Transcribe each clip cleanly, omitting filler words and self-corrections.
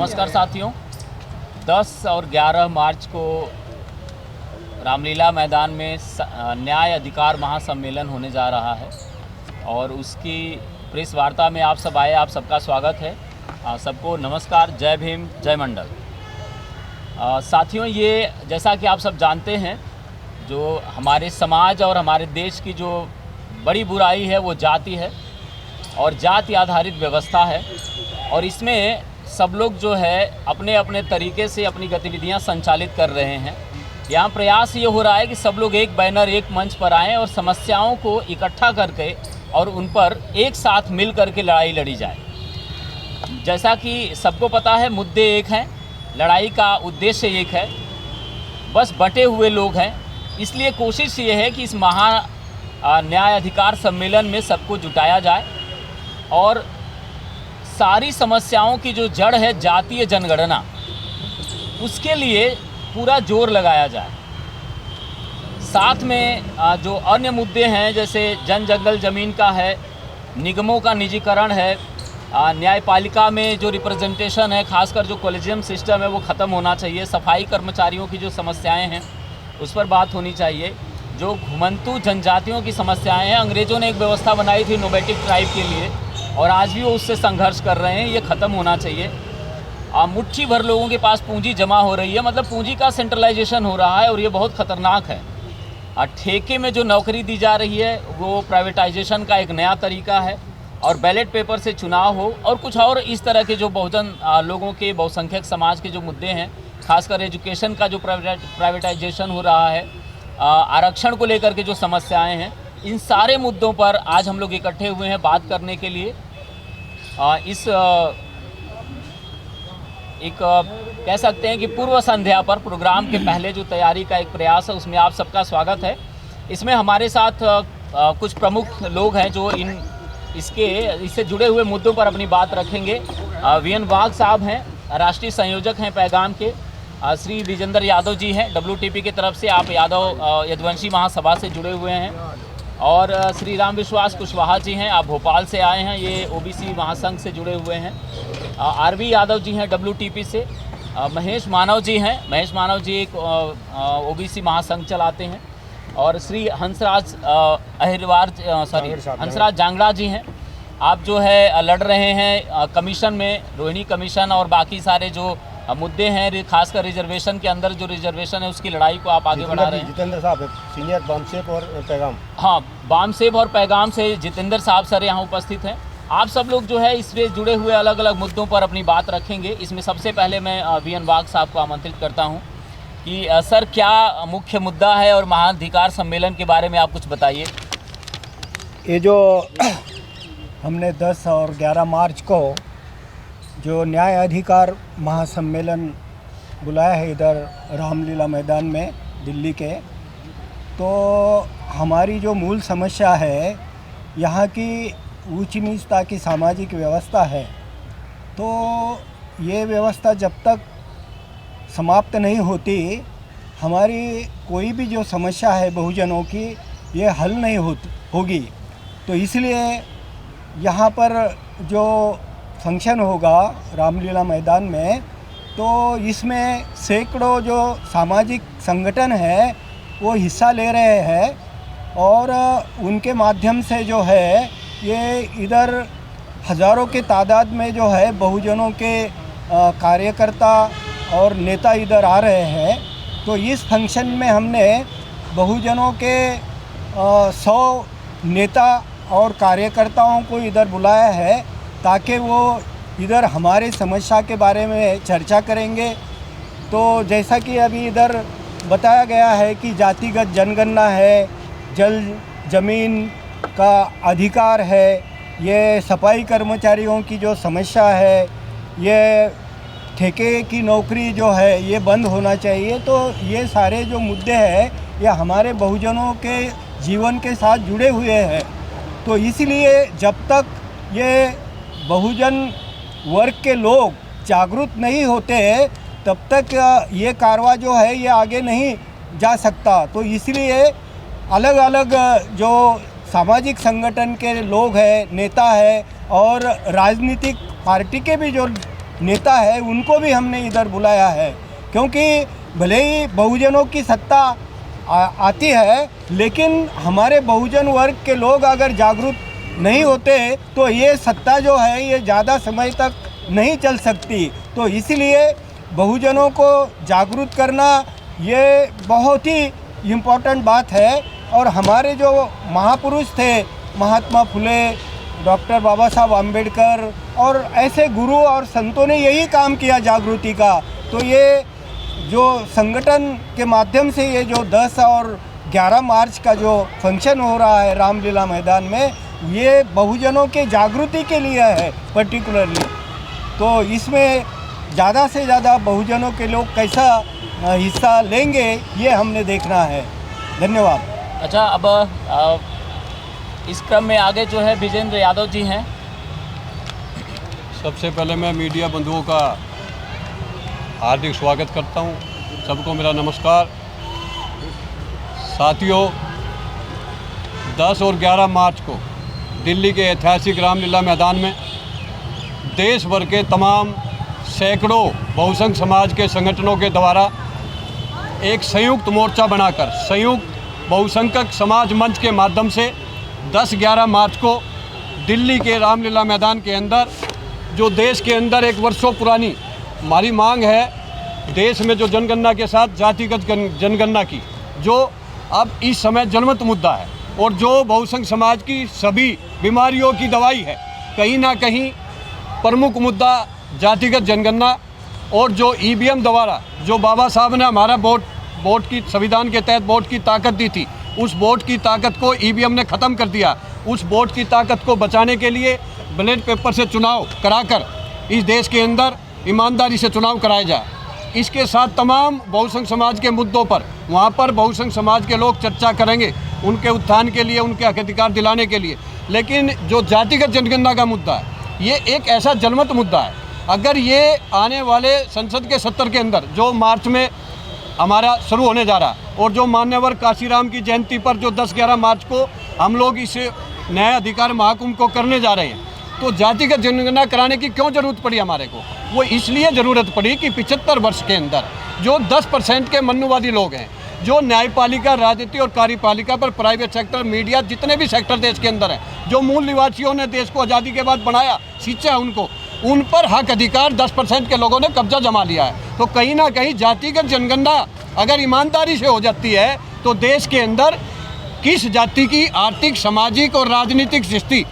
नमस्कार साथियों। 10 और 11 मार्च को रामलीला मैदान में न्याय अधिकार महासम्मेलन होने जा रहा है और उसकी प्रेस वार्ता में आप सब आए, आप सबका स्वागत है। सबको नमस्कार, जय भीम, जय मंडल। साथियों, ये जैसा कि आप सब जानते हैं, जो हमारे समाज और हमारे देश की जो बड़ी बुराई है वो जाति है और जाति आधारित व्यवस्था है और इसमें सब लोग जो है अपने अपने तरीके से अपनी गतिविधियां संचालित कर रहे हैं। यहाँ प्रयास ये हो रहा है कि सब लोग एक बैनर, एक मंच पर आएँ और समस्याओं को इकट्ठा करके और उन पर एक साथ मिल करके लड़ाई लड़ी जाए। जैसा कि सबको पता है, मुद्दे एक हैं, लड़ाई का उद्देश्य एक है, बस बटे हुए लोग हैं। इसलिए कोशिश ये है कि इस न्याय अधिकार सम्मेलन में सबको जुटाया जाए और सारी समस्याओं की जो जड़ है जातीय जनगणना, उसके लिए पूरा जोर लगाया जाए। साथ में जो अन्य मुद्दे हैं, जैसे जन जंगल ज़मीन का है, निगमों का निजीकरण है, न्यायपालिका में जो रिप्रेजेंटेशन है, खासकर जो कॉलेजियम सिस्टम है वो ख़त्म होना चाहिए। सफाई कर्मचारियों की जो समस्याएं हैं उस पर बात होनी चाहिए। जो घुमंतू जनजातियों की समस्याएं हैं, अंग्रेज़ों ने एक व्यवस्था बनाई थी नोबेटिक ट्राइब के लिए और आज भी वो उससे संघर्ष कर रहे हैं, ये ख़त्म होना चाहिए। मुट्ठी भर लोगों के पास पूंजी जमा हो रही है, मतलब पूंजी का सेंट्रलाइजेशन हो रहा है और ये बहुत ख़तरनाक है। ठेके में जो नौकरी दी जा रही है वो प्राइवेटाइजेशन का एक नया तरीका है और बैलेट पेपर से चुनाव हो और कुछ और इस तरह के जो बहुजन लोगों के, बहुसंख्यक समाज के जो मुद्दे हैं, खासकर एजुकेशन का जो प्राइवेटाइजेशन हो रहा है, आरक्षण को लेकर के जो समस्याएं हैं, इन सारे मुद्दों पर आज हम लोग इकट्ठे हुए हैं बात करने के लिए। इस एक कह सकते हैं कि पूर्व संध्या पर प्रोग्राम के पहले जो तैयारी का एक प्रयास है, उसमें आप सबका स्वागत है। इसमें हमारे साथ कुछ प्रमुख लोग हैं जो इससे जुड़े हुए मुद्दों पर अपनी बात रखेंगे। वीएन वाघ साहब हैं, राष्ट्रीय संयोजक हैं पैगाम के। श्री विजेंद्र यादव जी हैं, WTP की तरफ से, आप यादव यदुवंशी महासभा से जुड़े हुए हैं। और श्री राम विश्वास कुशवाहा जी हैं, आप भोपाल से आए हैं, ये OBC महासंघ से जुड़े हुए हैं। RV यादव जी हैं WTP से। महेश मानव जी हैं, महेश मानव जी एक OBC महासंघ चलाते हैं। और श्री हंसराज हंसराज जांगड़ा जी हैं, आप जो है लड़ रहे हैं कमीशन में, रोहिणी कमीशन और बाकी सारे जो मुद्दे हैं, खासकर रिजर्वेशन के अंदर जो रिजर्वेशन है उसकी लड़ाई को आप आगे बढ़ा रहे हैं। जितेंद्र साहब सीनियर बामसेब और पैगाम। हाँ, बामसेब और पैगाम से जितेंद्र साहब सर यहाँ उपस्थित हैं। आप सब लोग जो है इससे जुड़े हुए अलग अलग मुद्दों पर अपनी बात रखेंगे। इसमें सबसे पहले मैं वीएन वाघ साहब को आमंत्रित करता हूँ कि सर, क्या मुख्य मुद्दा है और महाधिकार सम्मेलन के बारे में आप कुछ बताइए। ये जो हमने 10 और 11 मार्च को जो न्याय अधिकार महासम्मेलन बुलाया है इधर रामलीला मैदान में दिल्ली के, तो हमारी जो मूल समस्या है यहाँ की ऊंच नीचता की सामाजिक व्यवस्था है। तो ये व्यवस्था जब तक समाप्त नहीं होती, हमारी कोई भी जो समस्या है बहुजनों की, ये हल नहीं होगी। तो इसलिए यहाँ पर जो फंक्शन होगा रामलीला मैदान में, तो इसमें सैकड़ों जो सामाजिक संगठन है वो हिस्सा ले रहे हैं और उनके माध्यम से जो है ये इधर हज़ारों के तादाद में जो है बहुजनों के कार्यकर्ता और नेता इधर आ रहे हैं। तो इस फंक्शन में हमने बहुजनों के 100 नेता और कार्यकर्ताओं को इधर बुलाया है ताकि वो इधर हमारे समस्या के बारे में चर्चा करेंगे। तो जैसा कि अभी इधर बताया गया है कि जातिगत जनगणना है, जल ज़मीन का अधिकार है, ये सफाई कर्मचारियों की जो समस्या है, ये ठेके की नौकरी जो है ये बंद होना चाहिए। तो ये सारे जो मुद्दे हैं ये हमारे बहुजनों के जीवन के साथ जुड़े हुए हैं। तो इसलिए जब तक ये बहुजन वर्ग के लोग जागरूक नहीं होते तब तक ये कारवा जो है ये आगे नहीं जा सकता। तो इसलिए अलग अलग जो सामाजिक संगठन के लोग हैं, नेता हैं और राजनीतिक पार्टी के भी जो नेता है उनको भी हमने इधर बुलाया है, क्योंकि भले ही बहुजनों की सत्ता आती है, लेकिन हमारे बहुजन वर्ग के लोग अगर जागरूक नहीं होते तो ये सत्ता जो है ये ज़्यादा समय तक नहीं चल सकती। तो इसलिए बहुजनों को जागरूक करना ये बहुत ही इम्पोर्टेंट बात है। और हमारे जो महापुरुष थे, महात्मा फुले, डॉक्टर बाबा साहब आम्बेडकर और ऐसे गुरु और संतों ने यही काम किया जागृति का। तो ये जो संगठन के माध्यम से ये जो 10 और 11 मार्च का जो फंक्शन हो रहा है रामलीला मैदान में, ये बहुजनों के जागृति के लिए है पर्टिकुलरली। तो इसमें ज़्यादा से ज़्यादा बहुजनों के लोग कैसा हिस्सा लेंगे ये हमने देखना है। धन्यवाद। अच्छा, अब इस क्रम में आगे जो है विजेंद्र यादव जी हैं। सबसे पहले मैं मीडिया बंधुओं का हार्दिक स्वागत करता हूं। सबको मेरा नमस्कार। साथियों, 10 और 11 मार्च को दिल्ली के ऐतिहासिक रामलीला मैदान में देश भर के तमाम सैकड़ों बहुसंघ समाज के संगठनों के द्वारा एक संयुक्त मोर्चा बनाकर संयुक्त बहुसंख्यक समाज मंच के माध्यम से 10-11 मार्च को दिल्ली के रामलीला मैदान के अंदर, जो देश के अंदर एक वर्षों पुरानी हमारी मांग है, देश में जो जनगणना के साथ जातिगत जनगणना की, जो अब इस समय जनमत मुद्दा है और जो बहुसंघ समाज की सभी बीमारियों की दवाई है, कहीं ना कहीं प्रमुख मुद्दा जातिगत जनगणना। और जो ईवीएम द्वारा जो बाबा साहब ने हमारा वोट की संविधान के तहत वोट की ताकत दी थी, उस वोट की ताकत को ईवीएम ने ख़त्म कर दिया। उस वोट की ताकत को बचाने के लिए बैलेट पेपर से चुनाव कराकर इस देश के अंदर ईमानदारी से चुनाव कराया जाए। इसके साथ तमाम बहुसंघ समाज के मुद्दों पर वहाँ पर बहुसंघ समाज के लोग चर्चा करेंगे, उनके उत्थान के लिए, उनके हक अधिकार दिलाने के लिए। लेकिन जो जातिगत जनगणना का मुद्दा है, ये एक ऐसा जनमत मुद्दा है। अगर ये आने वाले संसद के सत्र के अंदर जो मार्च में हमारा शुरू होने जा रहा है, और जो मान्यवर काशीराम की जयंती पर जो 10-11 मार्च को हम लोग इस न्याय अधिकार महाकुंभ को करने जा रहे हैं, तो जातिगत जनगणना कराने की क्यों ज़रूरत पड़ी हमारे को? वो इसलिए ज़रूरत पड़ी कि 75 वर्ष के अंदर जो 10% के मनुवादी लोग हैं, जो न्यायपालिका, राजनीति और कार्यपालिका पर प्राइवेट सेक्टर, मीडिया, जितने भी सेक्टर देश के अंदर हैं, जो मूल निवासियों ने देश को आज़ादी के बाद बनाया, सींचा उनको, उन पर हक अधिकार 10% के लोगों ने कब्जा जमा लिया है। तो कहीं ना कहीं जातिगत जनगणना अगर ईमानदारी से हो जाती है तो देश के अंदर किस जाति की आर्थिक, सामाजिक और राजनीतिक स्थिति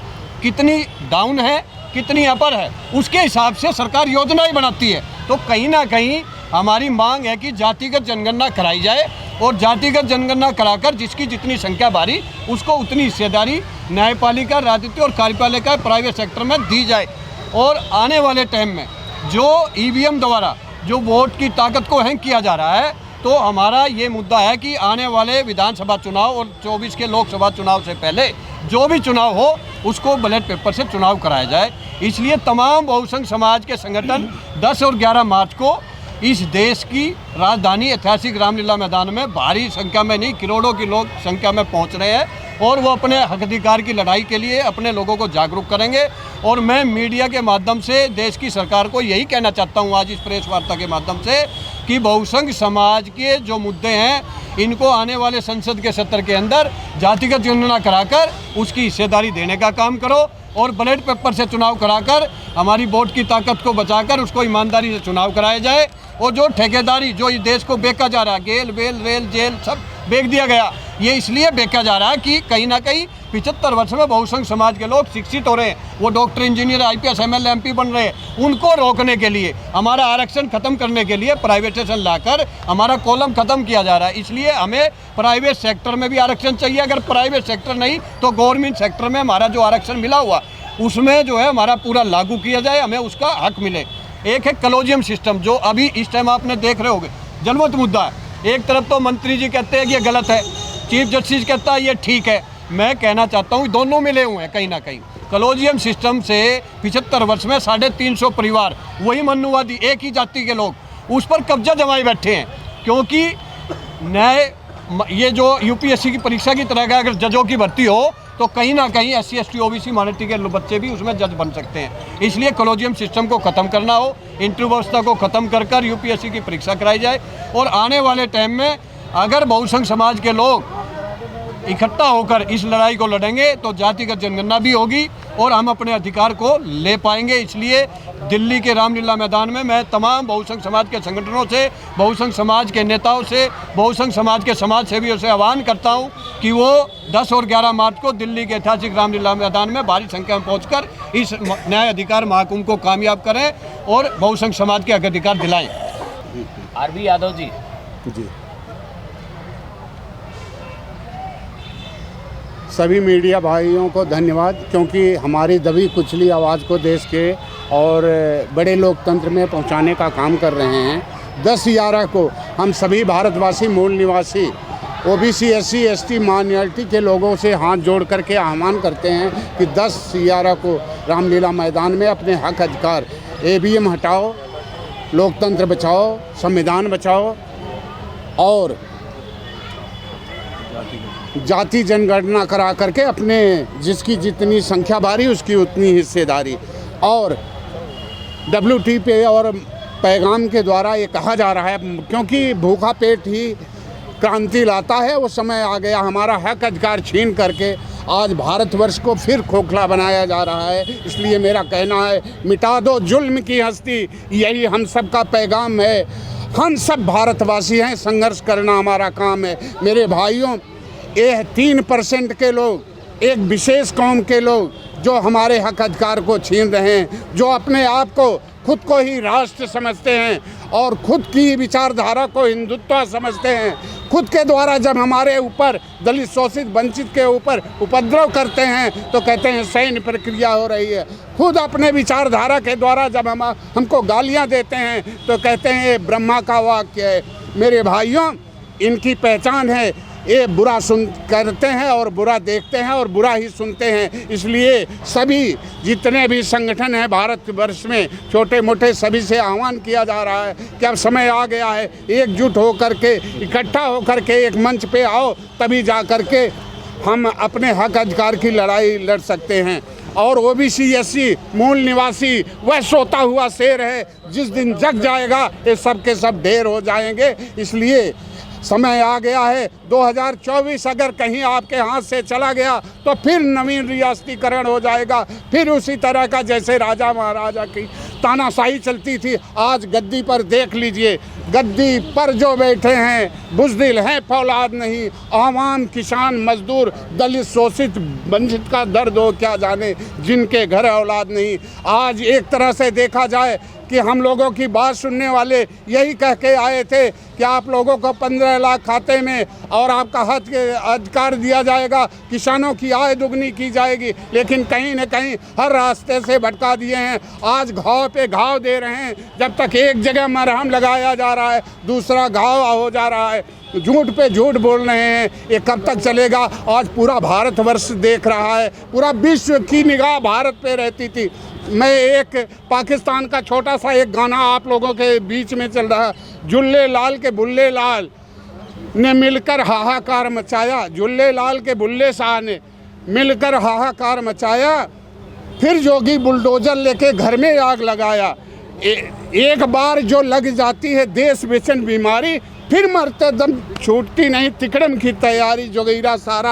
कितनी डाउन है, कितनी अपर है, उसके हिसाब से सरकार योजनाएं बनाती है। तो कहीं ना कहीं हमारी मांग है कि जातिगत जनगणना कराई जाए, और जातिगत जनगणना कराकर जिसकी जितनी संख्या बारी, उसको उतनी हिस्सेदारी न्यायपालिका, राजनीति और कार्यपालिका, प्राइवेट सेक्टर में दी जाए। और आने वाले टाइम में जो ईवीएम द्वारा जो वोट की ताकत को हैंग किया जा रहा है, तो हमारा ये मुद्दा है कि आने वाले विधानसभा चुनाव और 24 के लोकसभा चुनाव से पहले जो भी चुनाव हो, उसको बैलेट पेपर से चुनाव कराया जाए। इसलिए तमाम बहुसंघ समाज के संगठन 10 और 11 मार्च को इस देश की राजधानी ऐतिहासिक रामलीला मैदान में भारी संख्या में नहीं, करोड़ों की लोग संख्या में पहुंच रहे हैं, और वो अपने हक अधिकार की लड़ाई के लिए अपने लोगों को जागरूक करेंगे। और मैं मीडिया के माध्यम से देश की सरकार को यही कहना चाहता हूँ आज इस प्रेस वार्ता के माध्यम से, कि बहुसंघ समाज के जो मुद्दे हैं, इनको आने वाले संसद के सत्र के अंदर जातिगत जनगणना कराकर उसकी हिस्सेदारी देने का काम करो, और बैलेट पेपर से चुनाव कराकर हमारी वोट की ताकत को बचाकर उसको ईमानदारी से चुनाव कराया जाए। और जो ठेकेदारी, जो इस देश को बेचा जा रहा है, गेल वेल रेल जेल सब बेच दिया गया, ये इसलिए बेचा जा रहा है कि कहीं ना कहीं 75 वर्ष में बहुसंघ समाज के लोग शिक्षित हो रहे हैं, वो doctor, engineer, IPS, ML, MP बन रहे हैं। उनको रोकने के लिए, हमारा आरक्षण खत्म करने के लिए प्राइवेटाइजेशन लाकर हमारा कॉलम खत्म किया जा रहा है। इसलिए हमें प्राइवेट सेक्टर में भी आरक्षण चाहिए। अगर प्राइवेट सेक्टर नहीं तो गवर्नमेंट सेक्टर में हमारा जो आरक्षण मिला हुआ, उसमें जो है हमारा पूरा लागू किया जाए, हमें उसका हक मिले। एक है कॉलेजियम सिस्टम, जो अभी इस टाइम आपने देख रहे होंगे जनमत मुद्दा है। एक तरफ तो मंत्री जी कहते हैं कि ये गलत है, चीफ जस्टिस कहता है ये ठीक है। मैं कहना चाहता हूँ दोनों मिले हुए हैं कहीं ना कहीं। कॉलेजियम सिस्टम से 75 वर्ष में 350 परिवार, वही मनुवादी, एक ही जाति के लोग, उस पर कब्जा जमाए बैठे हैं, क्योंकि न्याय ये जो यूपीएससी की परीक्षा की तरह का अगर जजों की भर्ती हो तो कहीं ना कहीं SC ST OBC माइनॉरिटी के बच्चे भी उसमें जज बन सकते हैं। इसलिए कॉलेजियम सिस्टम को ख़त्म करना हो, इंटरव्यू व्यवस्था को ख़त्म कर यूपीएससी की परीक्षा कराई जाए और आने वाले टाइम में अगर बहुसंख्य समाज के लोग इकट्ठा होकर इस लड़ाई को लड़ेंगे तो जातिगत जनगणना भी होगी और हम अपने अधिकार को ले पाएंगे। इसलिए दिल्ली के रामलीला मैदान में मैं तमाम बहुसंख्य समाज के संगठनों से, बहुसंख्य समाज के नेताओं से, बहुसंख्य समाज के समाज सेवियों से आह्वान करता हूं कि वो 10 और 11 मार्च को दिल्ली के ऐतिहासिक रामलीला मैदान में भारी संख्या में पहुंचकर इस न्याय अधिकार महाकुंभ को कामयाब करें और बहुसंख्य समाज के हक अधिकार दिलाएं। RB यादव जी। सभी मीडिया भाइयों को धन्यवाद, क्योंकि हमारी दबी कुचली आवाज़ को देश के और बड़े लोकतंत्र में पहुंचाने का काम कर रहे हैं। 10/11 को हम सभी भारतवासी, मूल निवासी, OBC SC ST माइनॉरिटी के लोगों से हाथ जोड़ करके आह्वान करते हैं कि 10/11 को रामलीला मैदान में अपने हक अधिकार, ABM हटाओ, लोकतंत्र बचाओ, संविधान बचाओ और जाति जनगणना करा करके अपने जिसकी जितनी संख्या बारी उसकी उतनी हिस्सेदारी। और WTP और पैगाम के द्वारा ये कहा जा रहा है, क्योंकि भूखा पेट ही क्रांति लाता है, वो समय आ गया। हमारा हक अधिकार छीन करके आज भारतवर्ष को फिर खोखला बनाया जा रहा है। इसलिए मेरा कहना है, मिटा दो जुल्म की हस्ती, यही हम सब का पैगाम है। हम सब भारतवासी हैं, संघर्ष करना हमारा काम है। मेरे भाइयों, ये 3% के लोग, एक विशेष कौम के लोग जो हमारे हक अधिकार को छीन रहे हैं, जो अपने आप को खुद को ही राष्ट्र समझते हैं और खुद की विचारधारा को हिंदुत्व समझते हैं, खुद के द्वारा जब हमारे ऊपर दलित, शोषित, वंचित के ऊपर उपद्रव करते हैं तो कहते हैं सैन्य प्रक्रिया हो रही है। खुद अपने विचारधारा के द्वारा जब हमको गालियां देते हैं तो कहते हैं ये ब्रह्मा का वाक्य है। मेरे भाइयों, इनकी पहचान है, ये बुरा करते हैं और बुरा देखते हैं और बुरा ही सुनते हैं। इसलिए सभी जितने भी संगठन हैं भारतवर्ष में, छोटे मोटे, सभी से आह्वान किया जा रहा है कि अब समय आ गया है, एकजुट होकर के, इकट्ठा होकर के एक मंच पे आओ, तभी जा कर के हम अपने हक अधिकार की लड़ाई लड़ सकते हैं। और OBC SC मूल निवासी वह सोता हुआ शेर है, जिस दिन जग जाएगा ये सब के सब ढेर हो जाएंगे। इसलिए समय आ गया है। 2024 अगर कहीं आपके हाथ से चला गया तो फिर नवीन रियासतीकरण हो जाएगा, फिर उसी तरह का जैसे राजा महाराजा की तानाशाही चलती थी। आज गद्दी पर देख लीजिए, गद्दी पर जो बैठे हैं बुज़दिल हैं, फौलाद नहीं। आवाम, किसान, मजदूर, दलित, शोषित, वंचित का दर्द हो क्या जाने, जिनके घर औलाद नहीं। आज एक तरह से देखा जाए कि हम लोगों की बात सुनने वाले यही कह के आए थे कि आप लोगों को 15 लाख खाते में और आपका हक अधिकार दिया जाएगा, किसानों की आय दुगनी की जाएगी, लेकिन कहीं न कहीं हर रास्ते से भटका दिए हैं। आज घाव पे घाव दे रहे हैं। जब तक एक जगह मरहम लगाया जा रहा है दूसरा घाव हो जा रहा है, झूठ पे झूठ बोल रहे हैं। ये कब तक चलेगा? आज पूरा भारतवर्ष देख रहा है, पूरा विश्व की निगाह भारत पे रहती थी। मैं एक पाकिस्तान का छोटा सा एक गाना आप लोगों के बीच में चल रहा है, जुल्ले लाल के बुल्ले लाल ने मिलकर हाहाकार मचाया, जुल्ले लाल के बुल्ले शाह ने मिलकर हाहाकार मचाया, फिर जोगी बुलडोजर लेके घर में आग लगाया। एक बार जो लग जाती है देश बेचैन बीमारी, फिर मरते दम छूटती नहीं तिकड़म की तैयारी। जोगीरा सारा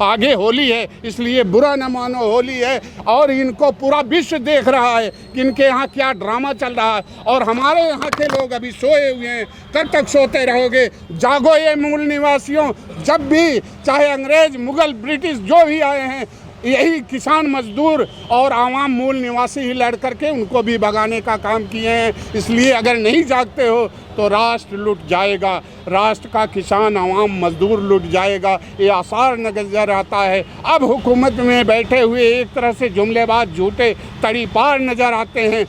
आगे होली है, इसलिए बुरा न मानो होली है। और इनको पूरा विश्व देख रहा है कि इनके यहाँ क्या ड्रामा चल रहा है। और हमारे यहाँ के लोग अभी सोए हुए हैं। कब तक सोते रहोगे? जागो ये मूल निवासियों। जब भी चाहे अंग्रेज, मुगल, ब्रिटिश जो भी आए हैं, यही किसान, मजदूर और आवाम मूल निवासी ही लड़ करके उनको भी भगाने का काम किए हैं। इसलिए अगर नहीं जागते हो तो राष्ट्र लुट जाएगा, राष्ट्र का किसान, आवाम, मजदूर लुट जाएगा। ये आसार नजर आता है। अब हुकूमत में बैठे हुए एक तरह से जुमलेबाज, झूठे, तड़ीपार नज़र आते हैं।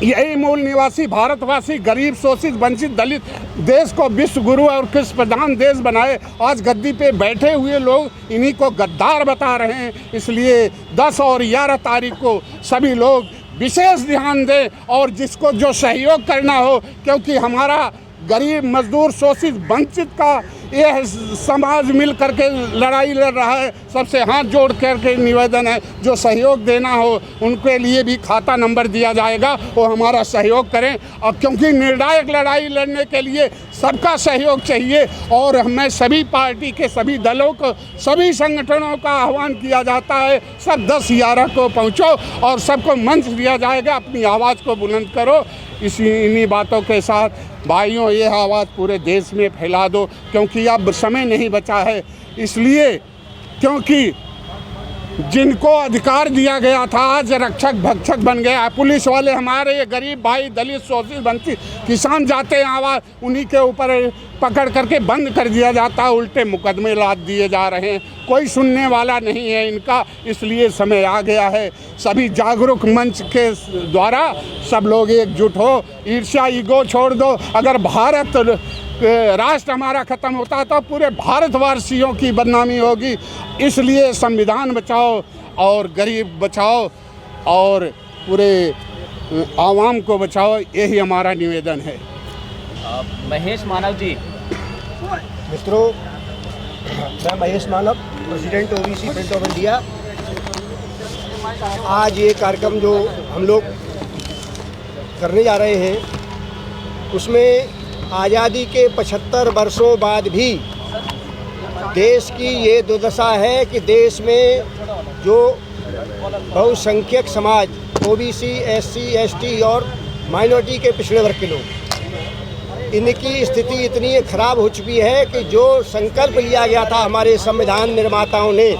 यही मूल निवासी भारतवासी, गरीब, शोषित, वंचित, दलित देश को विश्व गुरु और कृषि प्रधान देश बनाए। आज गद्दी पे बैठे हुए लोग इन्हीं को गद्दार बता रहे हैं। इसलिए 10 और 11 तारीख को सभी लोग विशेष ध्यान दें और जिसको जो सहयोग करना हो, क्योंकि हमारा गरीब, मजदूर, शोषित, वंचित का यह समाज मिल करके लड़ाई लड़ रहा है। सबसे हाथ जोड़ करके निवेदन है, जो सहयोग देना हो उनके लिए भी खाता नंबर दिया जाएगा, वो हमारा सहयोग करें। और क्योंकि निर्णायक लड़ाई लड़ने के लिए सबका सहयोग चाहिए और हमें सभी पार्टी के सभी दलों को, सभी संगठनों का आह्वान किया जाता है, सब 10-11 को पहुँचो और सबको मंच दिया जाएगा, अपनी आवाज़ को बुलंद करो। इन्हीं बातों के साथ भाइयों, ये आवाज़ पूरे देश में फैला दो, क्योंकि अब समय नहीं बचा है। इसलिए क्योंकि जिनको अधिकार दिया गया था आज रक्षक भक्षक बन गया है। पुलिस वाले हमारे ये गरीब भाई, दलित, शोषित, वंचित किसान जाते हैं, आवाज़ उन्हीं के ऊपर पकड़ करके बंद कर दिया जाता है, उल्टे मुकदमे लाद दिए जा रहे हैं, कोई सुनने वाला नहीं है इनका। इसलिए समय आ गया है, सभी जागरूक मंच के द्वारा सब लोग एकजुट हो, ईर्ष्या ईगो छोड़ दो। अगर भारत राष्ट्र हमारा ख़त्म होता तो पूरे भारतवासियों की बदनामी होगी। इसलिए संविधान बचाओ और गरीब बचाओ और पूरे आवाम को बचाओ, यही हमारा निवेदन है। महेश मानव जी। मित्रों, मैं महेश मानव, प्रेसिडेंट ओबीसी फ्रंट ऑफ इंडिया। आज ये कार्यक्रम जो हम लोग करने जा रहे हैं, उसमें आज़ादी के 75 वर्षों बाद भी देश की ये दुर्दशा है कि देश में जो बहुसंख्यक समाज, ओबीसी, एससी, एसटी और माइनॉरिटी के पिछड़े वर्ग के लोग, इनकी स्थिति इतनी खराब हो चुकी है कि जो संकल्प लिया गया था हमारे संविधान निर्माताओं ने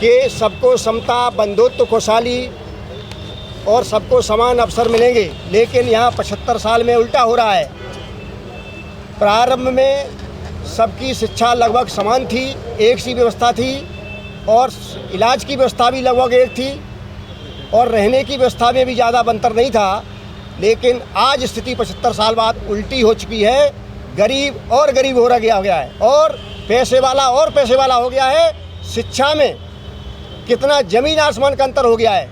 कि सबको समता, बंधुत्व, खुशहाली और सबको समान अवसर मिलेंगे, लेकिन यहाँ 75 साल में उल्टा हो रहा है। प्रारंभ में सबकी शिक्षा लगभग समान थी, एक सी व्यवस्था थी और इलाज की व्यवस्था भी लगभग एक थी और रहने की व्यवस्था में भी ज़्यादा अंतर नहीं था। लेकिन आज स्थिति 75 साल बाद उल्टी हो चुकी है। गरीब और गरीब हो गया है और पैसे वाला और पैसे वाला हो गया है। शिक्षा में कितना ज़मीन आसमान का अंतर हो गया है।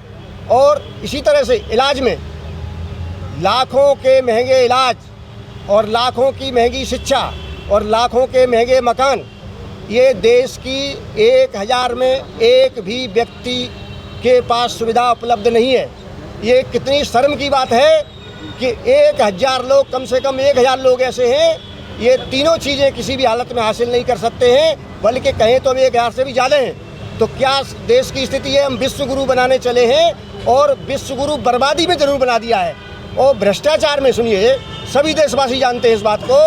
और इसी तरह से इलाज में लाखों के महंगे इलाज और लाखों की महंगी शिक्षा और लाखों के महंगे मकान, ये देश की 1000 में एक भी व्यक्ति के पास सुविधा उपलब्ध नहीं है। ये कितनी शर्म की बात है कि 1000 लोग, कम से कम 1000 लोग ऐसे हैं, ये तीनों चीज़ें किसी भी हालत में हासिल नहीं कर सकते हैं, बल्कि कहें तो हम 1000 से भी ज़्यादा हैं। तो क्या देश की स्थिति है? हम विश्व गुरु बनाने चले हैं और विश्व गुरु बर्बादी में ज़रूर बना दिया है। और भ्रष्टाचार में, सुनिए, सभी देशवासी जानते हैं इस बात को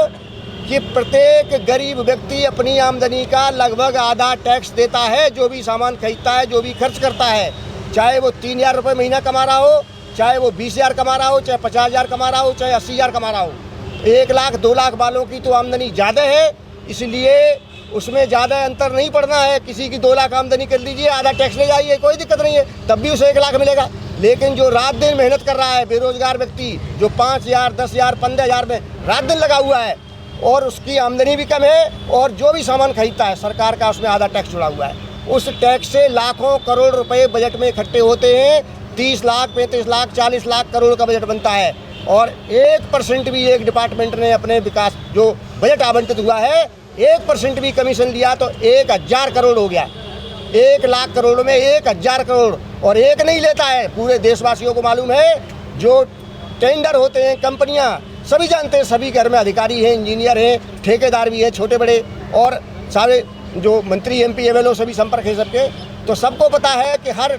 कि प्रत्येक गरीब व्यक्ति अपनी आमदनी का लगभग आधा टैक्स देता है, जो भी सामान खरीदता है, जो भी खर्च करता है, चाहे वो 3000 रुपये महीना कमा रहा हो, चाहे वो 20,000 कमा रहा हो, चाहे 50,000 कमा रहा हो, चाहे 80,000 कमा रहा हो। 1 लाख 2 लाख वालों की तो आमदनी ज़्यादा है, इसलिए उसमें ज़्यादा अंतर नहीं पड़ना है। किसी की 2 लाख आमदनी कर लीजिए, आधा टैक्स ले जाइए, कोई दिक्कत नहीं है, तब भी उसे 1 लाख मिलेगा। लेकिन जो रात दिन मेहनत कर रहा है, बेरोजगार व्यक्ति जो 5,000, 10,000, 15,000 में रात दिन लगा हुआ है और उसकी आमदनी भी कम है और जो भी सामान खरीदता है सरकार का, उसमें आधा टैक्स जुड़ा हुआ है। उस टैक्स से लाखों करोड़ रुपए बजट में इकट्ठे होते हैं। 30 लाख, 35 लाख, 40 लाख करोड़ का बजट बनता है और 1% भी एक डिपार्टमेंट ने अपने विकास जो बजट आवंटित हुआ है 1% भी कमीशन लिया तो 1000 करोड़ हो गया। 1 लाख करोड़ में 1000 करोड़, और एक नहीं लेता है, पूरे देशवासियों को मालूम है। जो टेंडर होते हैं, कंपनियां, सभी जानते हैं, सभी घर में अधिकारी हैं, इंजीनियर हैं, ठेकेदार भी हैं, छोटे बड़े, और सारे जो मंत्री, MP, MLO सभी संपर्क है सबके। तो सबको पता है कि हर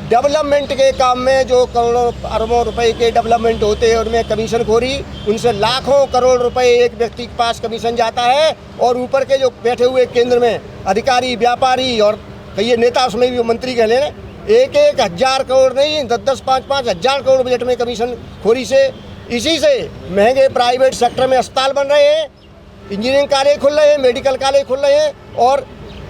डेवलपमेंट के काम में जो करोड़ों अरबों रुपए के डेवलपमेंट होते हैं उनमें कमीशन खोरी, उनसे लाखों करोड़ रुपए एक व्यक्ति के पास कमीशन जाता है। और ऊपर के जो बैठे हुए केंद्र में अधिकारी, व्यापारी और कई नेता, उसमें भी मंत्री कह लें, 1,000 करोड़ नहीं, 10-10, 5-5 हज़ार करोड़ बजट में कमीशन खोरी से। इसी से महंगे प्राइवेट सेक्टर में अस्पताल बन रहे हैं, इंजीनियरिंग कॉलेज खुल रहे हैं, मेडिकल कॉलेज खुल रहे हैं और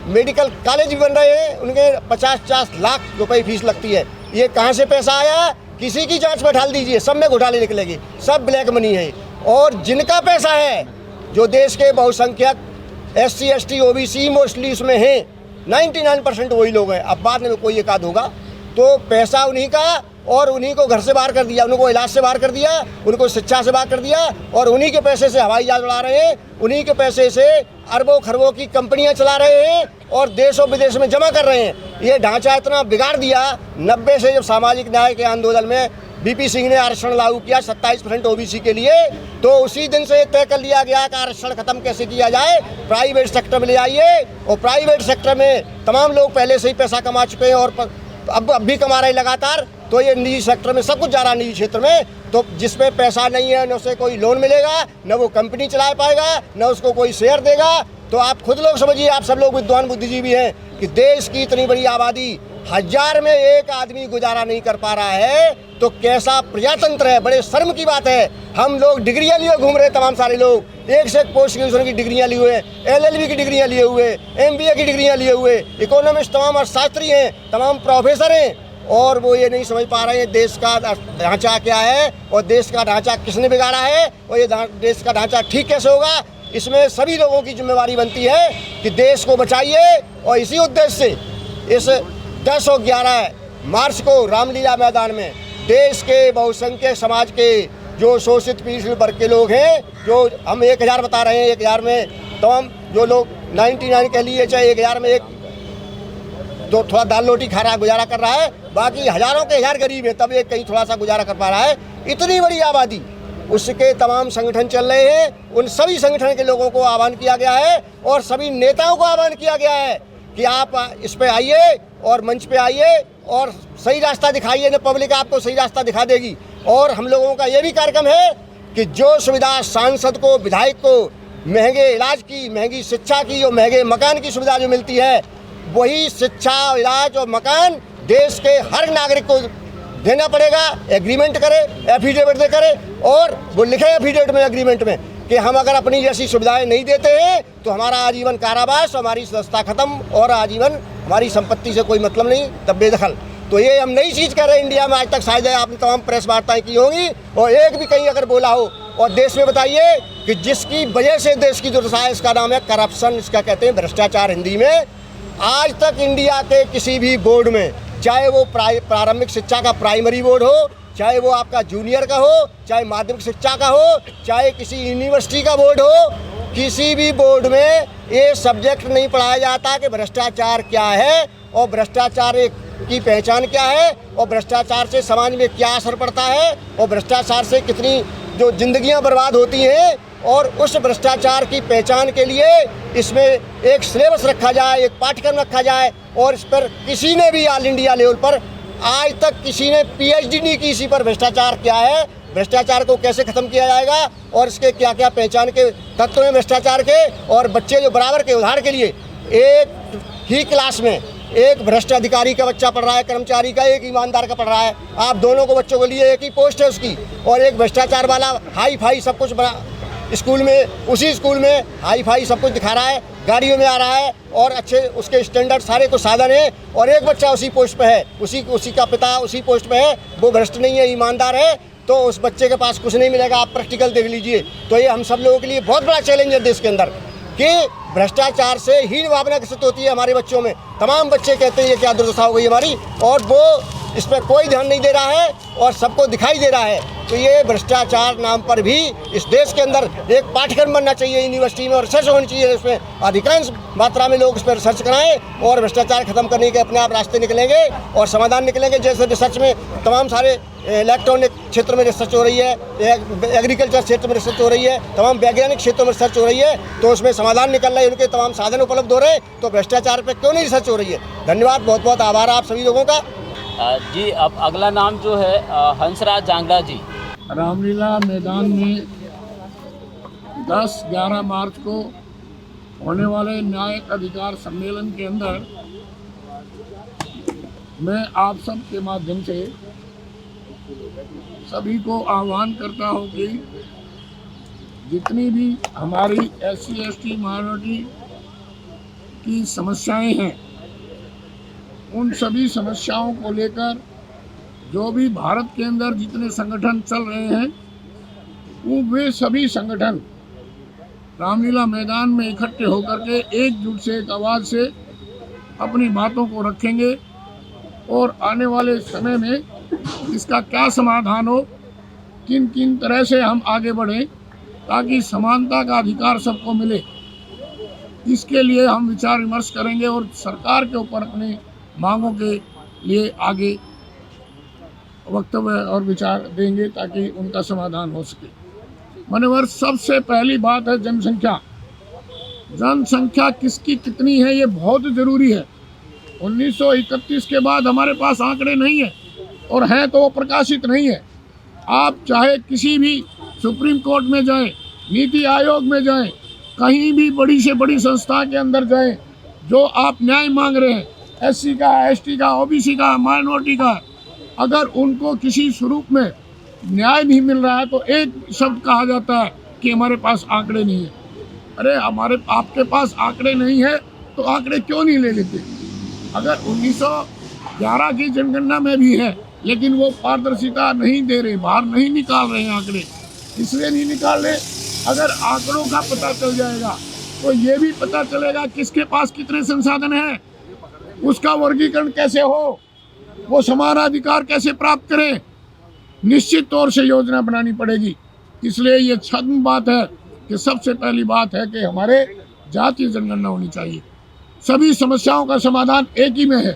मेडिकल कॉलेज भी बन रहे हैं, उनके 50-50 लाख रुपए फीस लगती है। ये कहाँ से पैसा आया? किसी की जांच में डाल दीजिए, सब में घोटाले निकलेगी, सब ब्लैक मनी है। और जिनका पैसा है, जो देश के बहुसंख्यक SC, ST, OBC मोस्टली उसमें हैं, 99% वही लोग हैं। अब बाद में कोई एक आध होगा, तो पैसा उन्हीं का और उन्हीं को घर से बाहर कर दिया, उनको इलाज से बाहर कर दिया, उनको शिक्षा से बाहर कर दिया और उन्हीं के पैसे से हवाई जहाज उड़ा रहे हैं, उन्हीं के पैसे से अरबों खरबों की कंपनियां चला रहे हैं और देश और विदेश में जमा कर रहे हैं। ये ढांचा इतना बिगाड़ दिया। 90 से जब सामाजिक न्याय के आंदोलन में बीपी सिंह ने आरक्षण लागू किया 27% ओबीसी के लिए, तो उसी दिन से तय कर लिया गया कि आरक्षण खत्म कैसे किया जाए, प्राइवेट सेक्टर में ले आइए। और प्राइवेट सेक्टर में तमाम लोग पहले से ही पैसा कमा चुके हैं और अब भी कमा रहे लगातार, तो ये निजी सेक्टर में सब कुछ जा रहा है निजी क्षेत्र में। तो जिसमें पैसा नहीं है न उसे कोई लोन मिलेगा, न वो कंपनी चला पाएगा, न उसको कोई शेयर देगा। तो आप खुद लोग समझिए, आप सब लोग विद्वान बुद्धिजीवी हैं कि देश की इतनी बड़ी आबादी 1000 में एक आदमी गुजारा नहीं कर पा रहा है, तो कैसा प्रजातंत्र है। बड़े शर्म की बात है। हम लोग डिग्रियां लिए घूम रहे, तमाम सारे लोग एक से एक पोस्ट ग्रेजुएशन की डिग्रियां लिए हुए, LLB की डिग्रियां लिए हुए, MBA की डिग्रियां लिए हुए, इकोनॉमिस्ट तमाम अर्थशास्त्री हैं, तमाम प्रोफेसर हैं, और वो ये नहीं समझ पा रहे हैं देश का ढांचा क्या है और देश का ढांचा किसने बिगाड़ा है और ये देश का ढांचा ठीक कैसे होगा। इसमें सभी लोगों की जिम्मेवारी बनती है कि देश को बचाइए। और इसी उद्देश्य से इस 10 और 11 मार्च को रामलीला मैदान में देश के बहुसंख्यक समाज के जो शोषित पीड़ित वर्ग के लोग हैं, जो हम 1000 बता रहे हैं, 1000 में तमाम जो लोग 99 कह लिए, चाहे 1000 में एक तो थोड़ा दाल रोटी खा रहा, गुजारा कर रहा है, बाकी हजारों के हजार गरीब है, तब एक कहीं थोड़ा सा गुजारा कर पा रहा है। इतनी बड़ी आबादी, उसके तमाम संगठन चल रहे हैं। उन सभी संगठन के लोगों को आह्वान किया गया है और सभी नेताओं को आह्वान किया गया है कि आप इस पे आइए और मंच पे आइए और सही रास्ता दिखाइए, न पब्लिक आपको सही रास्ता दिखा देगी। और हम लोगों का ये भी कार्यक्रम है कि जो सुविधा सांसद को, विधायक को महंगे इलाज की, महंगी शिक्षा की और महंगे मकान की सुविधा जो मिलती है, वही शिक्षा, इलाज और मकान देश के हर नागरिक को देना पड़ेगा। एग्रीमेंट करे, एफिडेविट दे करे और वो लिखे एफिडेविट में, एग्रीमेंट में कि हम अगर अपनी जैसी सुविधाएं नहीं देते हैं तो हमारा आजीवन कारावास, हमारी सदस्यता खत्म और आजीवन हमारी संपत्ति से कोई मतलब नहीं, तब बेदखल। तो ये हम नई चीज़ कह रहे हैं इंडिया में। आज तक शायद आपने तमाम प्रेस वार्ताएं की होंगी और एक भी कहीं अगर बोला हो। और देश में बताइए कि जिसकी वजह से देश की दुर्दशा है, इसका नाम है करप्शन, इसका कहते हैं भ्रष्टाचार हिंदी में। आज तक इंडिया के किसी भी बोर्ड में, चाहे वो प्रारंभिक शिक्षा का प्राइमरी बोर्ड हो, चाहे वो आपका जूनियर का हो, चाहे माध्यमिक शिक्षा का हो, चाहे किसी यूनिवर्सिटी का बोर्ड हो, किसी भी बोर्ड में ये सब्जेक्ट नहीं पढ़ाया जाता कि भ्रष्टाचार क्या है और भ्रष्टाचार की पहचान क्या है और भ्रष्टाचार से समाज में क्या असर पड़ता है और भ्रष्टाचार से कितनी जो जिंदगियां बर्बाद होती हैं। और उस भ्रष्टाचार की पहचान के लिए इसमें एक सिलेबस रखा जाए, एक पाठ्यक्रम रखा जाए। और इस पर किसी ने भी ऑल इंडिया लेवल पर आज तक किसी ने PhD नहीं की इसी पर, भ्रष्टाचार क्या है, भ्रष्टाचार को कैसे खत्म किया जाएगा और इसके क्या क्या पहचान के तत्व हैं भ्रष्टाचार के। और बच्चे जो बराबर के उदाहरण के लिए एक ही क्लास में एक भ्रष्ट अधिकारी का बच्चा पढ़ रहा है, कर्मचारी का, एक ईमानदार का पढ़ रहा है, आप दोनों को बच्चों के लिए एक ही पोस्ट है उसकी। और एक भ्रष्टाचार वाला हाई फाई सब कुछ बना स्कूल में, उसी स्कूल में हाई फाई सब कुछ दिखा रहा है, गाड़ियों में आ रहा है और अच्छे उसके स्टैंडर्ड सारे को साधन है। और एक बच्चा उसी पोस्ट पे है, उसी का पिता उसी पोस्ट पे है, वो भ्रष्ट नहीं है, ईमानदार है, तो उस बच्चे के पास कुछ नहीं मिलेगा। आप प्रैक्टिकल देख लीजिए। तो ये हम सब लोगों के लिए बहुत बड़ा चैलेंज है देश के अंदर कि भ्रष्टाचार से हीन भावना विकसित होती है हमारे बच्चों में। तमाम बच्चे कहते हैं ये क्या दुर्दशा हो गई हमारी, और वो इस पर कोई ध्यान नहीं दे रहा है और सबको दिखाई दे रहा है। तो ये भ्रष्टाचार नाम पर भी इस देश के अंदर एक पाठ्यक्रम बनना चाहिए यूनिवर्सिटी में और रिसर्च होनी चाहिए, इसमें अधिकांश मात्रा में लोग इस पर रिसर्च कराएं और भ्रष्टाचार खत्म करने के अपने आप रास्ते निकलेंगे और समाधान निकलेंगे। जैसे रिसर्च में तमाम सारे इलेक्ट्रॉनिक क्षेत्र में रिसर्च हो रही है, एग्रीकल्चर क्षेत्र में रिसर्च हो रही है, तमाम वैज्ञानिक क्षेत्रों में रिसर्च हो रही है, तो उसमें समाधान निकल रहे हैं, उनके तमाम साधन उपलब्ध हो रहे हैं। तो भ्रष्टाचार पर क्यों नहीं रिसर्च हो रही है। धन्यवाद, बहुत बहुत आभार आप सभी लोगों का। जी, अब अगला नाम जो है हंसराज जांगला जी। रामलीला मैदान में 10-11 मार्च को होने वाले न्याय अधिकार सम्मेलन के अंदर मैं आप सब के माध्यम से सभी को आह्वान करता हूं कि जितनी भी हमारी SC/ST माइनॉरिटी की समस्याएं हैं, उन सभी समस्याओं को लेकर जो भी भारत के अंदर जितने संगठन चल रहे हैं, वो वे सभी संगठन रामलीला मैदान में इकट्ठे होकर के एकजुट से, एक आवाज़ से अपनी बातों को रखेंगे और आने वाले समय में इसका क्या समाधान हो, किन किन तरह से हम आगे बढ़ें ताकि समानता का अधिकार सबको मिले। इसके लिए हम विचार विमर्श करेंगे और सरकार के ऊपर अपनी मांगों के लिए आगे वक्तव्य और विचार देंगे ताकि उनका समाधान हो सके। मान्यवर, सबसे पहली बात है जनसंख्या। जनसंख्या किसकी कितनी है ये बहुत ज़रूरी है। 1931 के बाद हमारे पास आंकड़े नहीं है, और हैं तो वो प्रकाशित नहीं है। आप चाहे किसी भी सुप्रीम कोर्ट में जाएं, नीति आयोग में जाएं, कहीं भी बड़ी से बड़ी संस्था के अंदर जाएं, जो आप न्याय मांग रहे हैं, SC का, ST का, OBC का, माइनॉरिटी का, अगर उनको किसी स्वरूप में न्याय नहीं मिल रहा है तो एक शब्द कहा जाता है कि हमारे पास आंकड़े नहीं है। अरे आपके पास आंकड़े नहीं है तो आंकड़े क्यों नहीं ले लेते? अगर 1911 की जनगणना में भी है, लेकिन वो पारदर्शिता नहीं दे रहे, बाहर नहीं निकाल रहे हैं आंकड़े। इसलिए नहीं निकाल रहे, अगर आंकड़ों का पता चल जाएगा तो ये भी पता चलेगा किसके पास कितने संसाधन हैं, उसका वर्गीकरण कैसे हो, वो समानाधिकार कैसे प्राप्त करें। निश्चित तौर से योजना बनानी पड़ेगी। इसलिए ये छद्म बात है कि सबसे पहली बात है कि हमारे जातीय जनगणना होनी चाहिए। सभी समस्याओं का समाधान एक ही में है,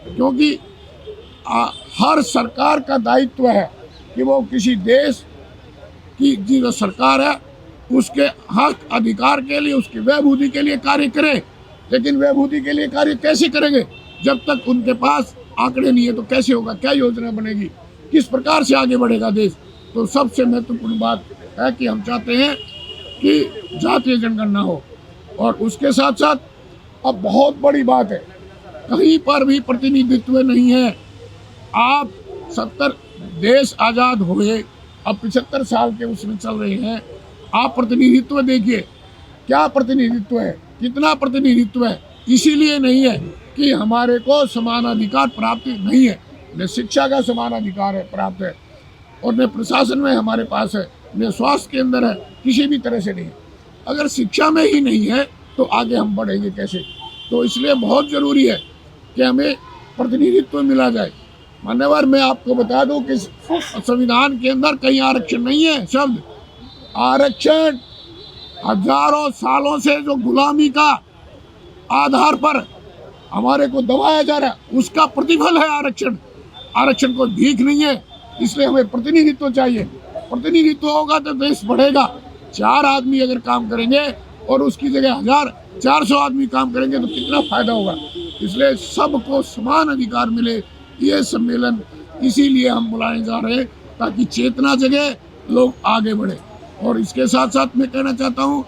क्योंकि हर सरकार का दायित्व है कि वो किसी देश की जो सरकार है उसके हक अधिकार के लिए, उसकी वैभूति के लिए कार्य करे। लेकिन वैभूति के लिए कार्य कैसे करेंगे जब तक उनके पास आंकड़े नहीं है? तो कैसे होगा, क्या योजना बनेगी, किस प्रकार से आगे बढ़ेगा देश? तो सबसे महत्वपूर्ण बात है कि हम चाहते हैं कि जातीय जनगणना हो, और उसके साथ साथ अब बहुत बड़ी बात है, कहीं पर भी प्रतिनिधित्व नहीं है। आप 70 देश आज़ाद हुए, अब 75 साल के उसमें चल रहे हैं। आप प्रतिनिधित्व देखिए, क्या प्रतिनिधित्व है, कितना प्रतिनिधित्व है। इसीलिए नहीं है कि हमारे को समान अधिकार प्राप्त नहीं है, न शिक्षा का समान अधिकार है प्राप्त है, और न प्रशासन में हमारे पास है, न स्वास्थ्य के अंदर है, किसी भी तरह से नहीं है। अगर शिक्षा में ही नहीं है तो आगे हम बढ़ेंगे कैसे? तो इसलिए बहुत ज़रूरी है कि हमें प्रतिनिधित्व मिला जाए। मान्यवर, मैं आपको बता दूं कि संविधान के अंदर कहीं आरक्षण नहीं है शब्द। आरक्षण हजारों सालों से जो गुलामी का आधार पर हमारे को दबाया जा रहा है, उसका प्रतिफल है आरक्षण। आरक्षण को भीख नहीं है, इसलिए हमें प्रतिनिधित्व चाहिए। प्रतिनिधित्व होगा तो देश बढ़ेगा। 4 आदमी अगर काम करेंगे और उसकी जगह 1400 आदमी काम करेंगे तो कितना फायदा होगा। इसलिए सबको समान अधिकार मिले, ये सम्मेलन इसीलिए हम बुलाने जा रहे हैं ताकि चेतना जगे, लोग आगे बढ़े। और इसके साथ साथ मैं कहना चाहता हूँ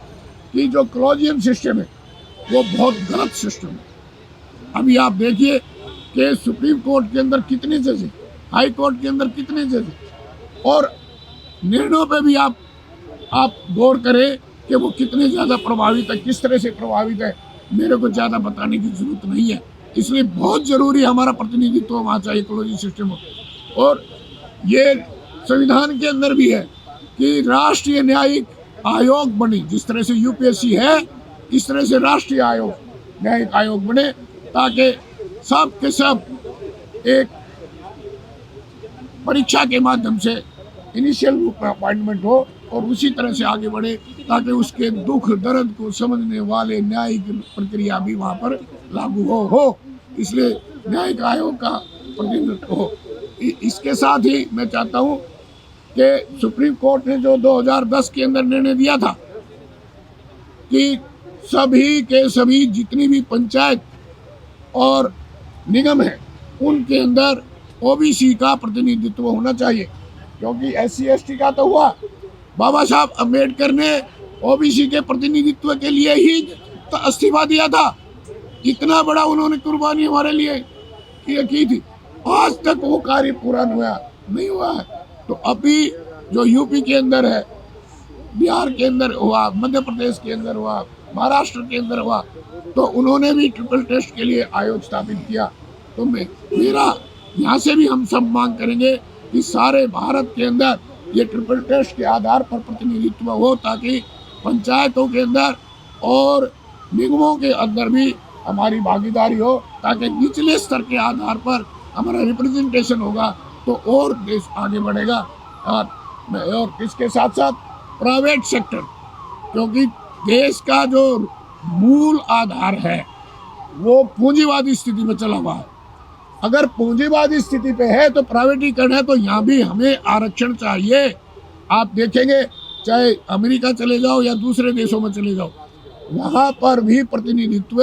कि जो कॉलेजियम सिस्टम है वो बहुत गलत सिस्टम है। अभी आप देखिए कि सुप्रीम कोर्ट के अंदर कितने जज हैं, हाई कोर्ट के अंदर कितने जज हैं, और निर्णयों पे भी आप गौर करें कि वो कितने ज़्यादा प्रभावित है, किस तरह से प्रभावित है। मेरे को ज़्यादा बताने की जरूरत नहीं है। इसलिए बहुत ज़रूरी हमारा प्रतिनिधित्व वहाँ चाहिए, कॉलेजियम सिस्टम हो। और ये संविधान के अंदर भी है कि राष्ट्रीय न्यायिक आयोग बने, जिस तरह से UPSC है इस तरह से राष्ट्रीय आयोग, न्यायिक आयोग बने, ताकि सब के सब एक परीक्षा के माध्यम से इनिशियल रूप में अपॉइंटमेंट हो और उसी तरह से आगे बढ़े, ताकि उसके दुख दर्द को समझने वाले न्यायिक प्रक्रिया भी वहाँ पर लागू हो। इसलिए न्यायिक आयोग का प्रतिनिधित्व हो। इसके साथ ही मैं चाहता हूँ कि सुप्रीम कोर्ट ने जो 2010 के अंदर निर्णय दिया था कि सभी के सभी जितनी भी पंचायत और निगम है उनके अंदर OBC का प्रतिनिधित्व होना चाहिए, क्योंकि SC ST का तो हुआ, बाबा साहब अम्बेडकर ने OBC के प्रतिनिधित्व के लिए ही इस्तीफा दिया था। इतना बड़ा उन्होंने कुर्बानी हमारे लिए की थी, आज तक वो कार्य पूरा नहीं हुआ है। तो अभी जो UP के अंदर है, बिहार के अंदर हुआ, मध्य प्रदेश के अंदर हुआ, महाराष्ट्र के अंदर हुआ, तो उन्होंने भी ट्रिपल टेस्ट के लिए आयोग स्थापित किया। तो मेरा यहाँ से भी हम सब मांग करेंगे कि सारे भारत के अंदर ये ट्रिपल टेस्ट के आधार पर प्रतिनिधित्व हो, ताकि पंचायतों के अंदर और निगमों के अंदर भी हमारी भागीदारी हो, ताकि निचले स्तर के आधार पर हमारा रिप्रेजेंटेशन होगा तो और देश आगे बढ़ेगा। और इसके साथ साथ प्राइवेट सेक्टर, क्योंकि देश का जो मूल आधार है वो पूंजीवादी स्थिति में चला हुआ है। अगर पूंजीवादी स्थिति पे है तो प्राइवेटीकरण है, तो यहाँ भी हमें आरक्षण चाहिए। आप देखेंगे चाहे अमेरिका चले जाओ या दूसरे देशों में चले जाओ, वहाँ पर भी प्रतिनिधित्व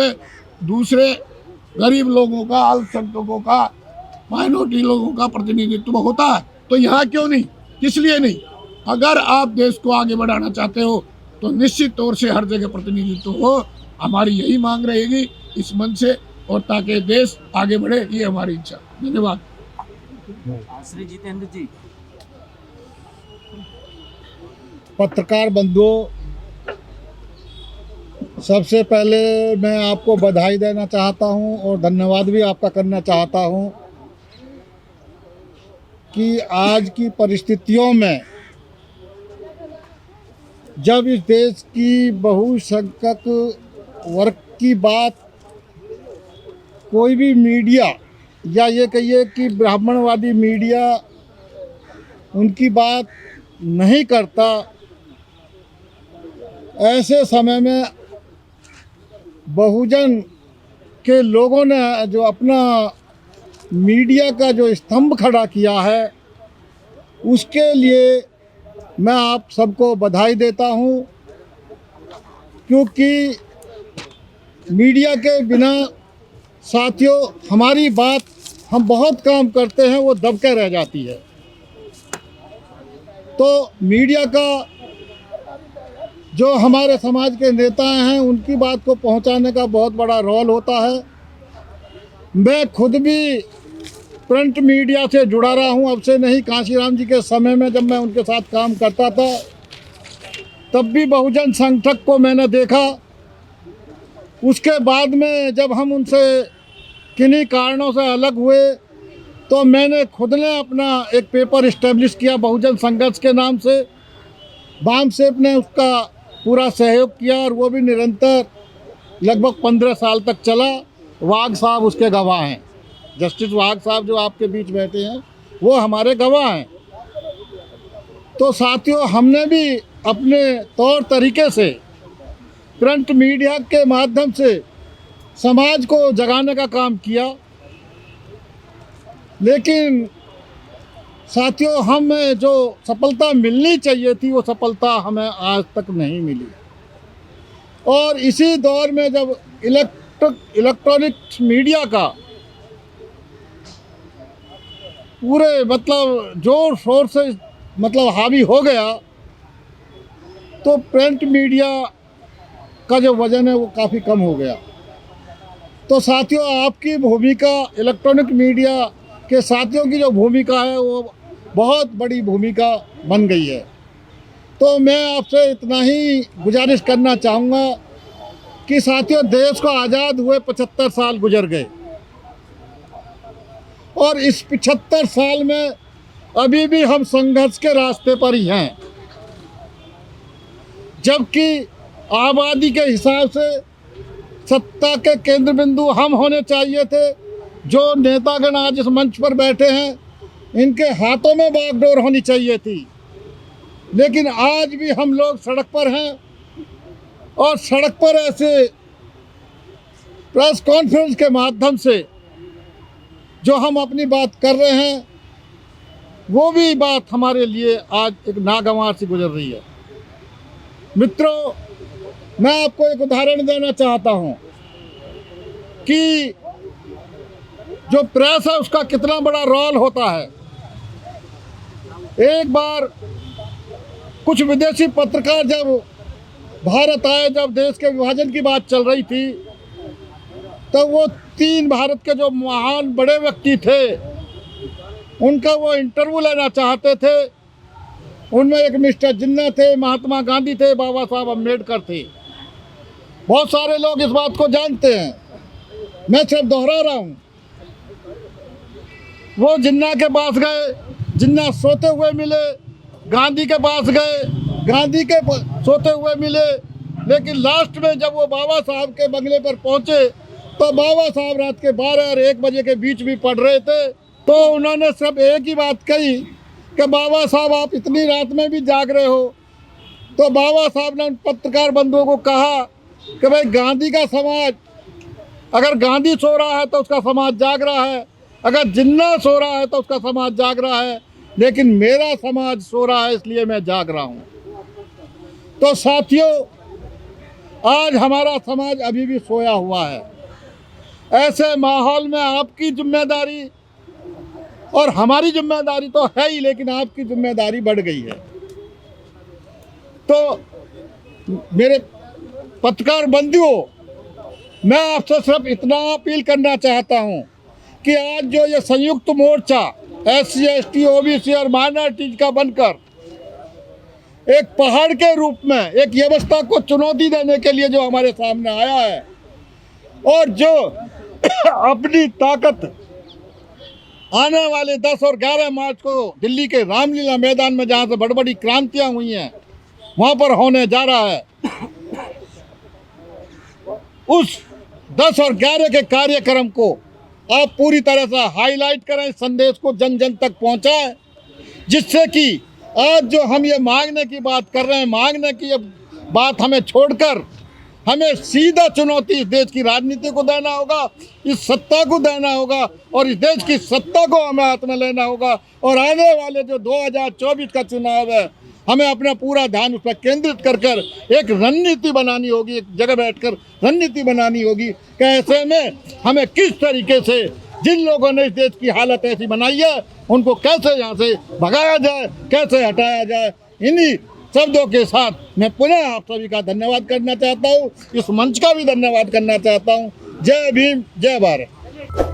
दूसरे गरीब लोगों का, अल्पसंख्यकों का, माइनॉरिटी लोगों का प्रतिनिधित्व होता है। तो यहाँ क्यों नहीं, किस लिए नहीं? अगर आप देश को आगे बढ़ाना चाहते हो तो निश्चित तौर से हर जगह प्रतिनिधित्व हो। हमारी यही मांग रहेगी इस मंच से, और ताकि देश आगे बढ़े, ये हमारी इच्छा। धन्यवाद। श्री जितेंद्र जी। पत्रकार बंधुओं, सबसे पहले मैं आपको बधाई देना चाहता हूं और धन्यवाद भी आपका करना चाहता हूं कि आज की परिस्थितियों में जब इस देश की बहुसंख्यक वर्ग की बात कोई भी मीडिया, या ये कहिए कि ब्राह्मणवादी मीडिया उनकी बात नहीं करता, ऐसे समय में बहुजन के लोगों ने जो अपना मीडिया का जो स्तंभ खड़ा किया है, उसके लिए मैं आप सबको बधाई देता हूं, क्योंकि मीडिया के बिना साथियों हमारी बात, हम बहुत काम करते हैं, वो दबके रह जाती है। तो मीडिया का जो हमारे समाज के नेता हैं, उनकी बात को पहुंचाने का बहुत बड़ा रोल होता है। मैं खुद भी प्रिंट मीडिया से जुड़ा रहा हूं, अब से नहीं, कांशीराम जी के समय में जब मैं उनके साथ काम करता था, तब भी बहुजन संगठक को मैंने देखा। उसके बाद में जब हम उनसे किन्हीं कारणों से अलग हुए, तो मैंने खुद ने अपना एक पेपर इस्टेब्लिश किया बहुजन संघर्ष के नाम से। बामसेप ने उसका पूरा सहयोग किया और वो भी निरंतर लगभग 15 साल तक चला। वाघ साहब उसके गवाह हैं, जस्टिस वाघ साहब जो आपके बीच बैठे हैं, वो हमारे गवाह हैं। तो साथियों, हमने भी अपने तौर तरीके से प्रिंट मीडिया के माध्यम से समाज को जगाने का काम किया, लेकिन साथियों हमें जो सफलता मिलनी चाहिए थी, वो सफलता हमें आज तक नहीं मिली। और इसी दौर में जब इलेक्ट्रॉनिक मीडिया का पूरे जोर शोर से हावी हो गया, तो प्रिंट मीडिया का जो वजन है वो काफ़ी कम हो गया। तो साथियों, आपकी भूमिका, इलेक्ट्रॉनिक मीडिया के साथियों की जो भूमिका है, वो बहुत बड़ी भूमिका बन गई है। तो मैं आपसे इतना ही गुजारिश करना चाहूँगा कि साथियों, देश को आज़ाद हुए 75 साल गुजर गए, और इस 75 साल में अभी भी हम संघर्ष के रास्ते पर ही हैं। जबकि आबादी के हिसाब से सत्ता के केंद्र बिंदु हम होने चाहिए थे। जो नेतागण आज इस मंच पर बैठे हैं, इनके हाथों में बागडोर होनी चाहिए थी, लेकिन आज भी हम लोग सड़क पर हैं। और सड़क पर ऐसे प्रेस कॉन्फ्रेंस के माध्यम से जो हम अपनी बात कर रहे हैं, वो भी बात हमारे लिए आज एक नागवार से गुजर रही है। मित्रों, मैं आपको एक उदाहरण देना चाहता हूँ कि जो प्रेस है उसका कितना बड़ा रोल होता है। एक बार कुछ विदेशी पत्रकार जब भारत आए, जब देश के विभाजन की बात चल रही थी, तब वो 3 भारत के जो महान बड़े व्यक्ति थे, उनका वो इंटरव्यू लेना चाहते थे। उनमें एक मिस्टर जिन्ना थे, महात्मा गांधी थे, बाबा साहब अम्बेडकर थे। बहुत सारे लोग इस बात को जानते हैं, मैं सिर्फ दोहरा रहा हूँ। वो जिन्ना के पास गए, जिन्ना सोते हुए मिले, गांधी के पास गए, गांधी के सोते हुए मिले, लेकिन लास्ट में जब वो बाबा साहब के बंगले पर पहुंचे, तो बाबा साहब रात के 12 और 1 बजे के बीच भी पढ़ रहे थे तो उन्होंने सिर्फ एक ही बात कही कि बाबा साहब आप इतनी रात में भी जाग रहे हो। तो बाबा साहब ने उन पत्रकार बंधुओं को कहा कि भाई गांधी का समाज, अगर गांधी सो रहा है तो उसका समाज जाग रहा है, अगर जिन्ना सो रहा है तो उसका समाज जाग रहा है, लेकिन मेरा समाज सो रहा है इसलिए मैं जाग रहा हूँ। तो साथियों, आज हमारा समाज अभी भी सोया हुआ है। ऐसे माहौल में आपकी जिम्मेदारी और हमारी जिम्मेदारी तो है ही, लेकिन आपकी जिम्मेदारी बढ़ गई है। तो मेरे पत्रकार बंधुओं, मैं आपसे सिर्फ इतना अपील करना चाहता हूं कि आज जो ये संयुक्त मोर्चा SC ST OBC और माइनॉरिटीज का बनकर एक पहाड़ के रूप में एक व्यवस्था को चुनौती देने के लिए जो हमारे सामने आया है और जो अपनी ताकत आने वाले 10 और 11 मार्च को दिल्ली के रामलीला मैदान में, जहां से बड़ी बड़ी क्रांतियां हुई हैं, वहां पर होने जा रहा है, उस 10 और 11 के कार्यक्रम को आप पूरी तरह से हाईलाइट करें, संदेश को जन जन तक पहुंचाएं, जिससे कि आज जो हम ये मांगने की बात कर रहे हैं, मांगने की ये बात हमें छोड़कर हमें सीधा चुनौती इस देश की राजनीति को देना होगा, इस सत्ता को देना होगा और इस देश की सत्ता को हमें हाथ में लेना होगा। और आने वाले जो 2024 का चुनाव है, हमें अपना पूरा ध्यान उस पर केंद्रित कर कर एक रणनीति बनानी होगी, एक जगह बैठकर रणनीति बनानी होगी कि ऐसे में हमें किस तरीके से जिन लोगों ने इस देश की हालत ऐसी बनाई है उनको कैसे यहाँ से भगाया जाए, कैसे हटाया जाए। इन्हीं शब्दों के साथ मैं पुनः आप सभी का धन्यवाद करना चाहता हूँ, इस मंच का भी धन्यवाद करना चाहता हूँ। जय भीम, जय भारत।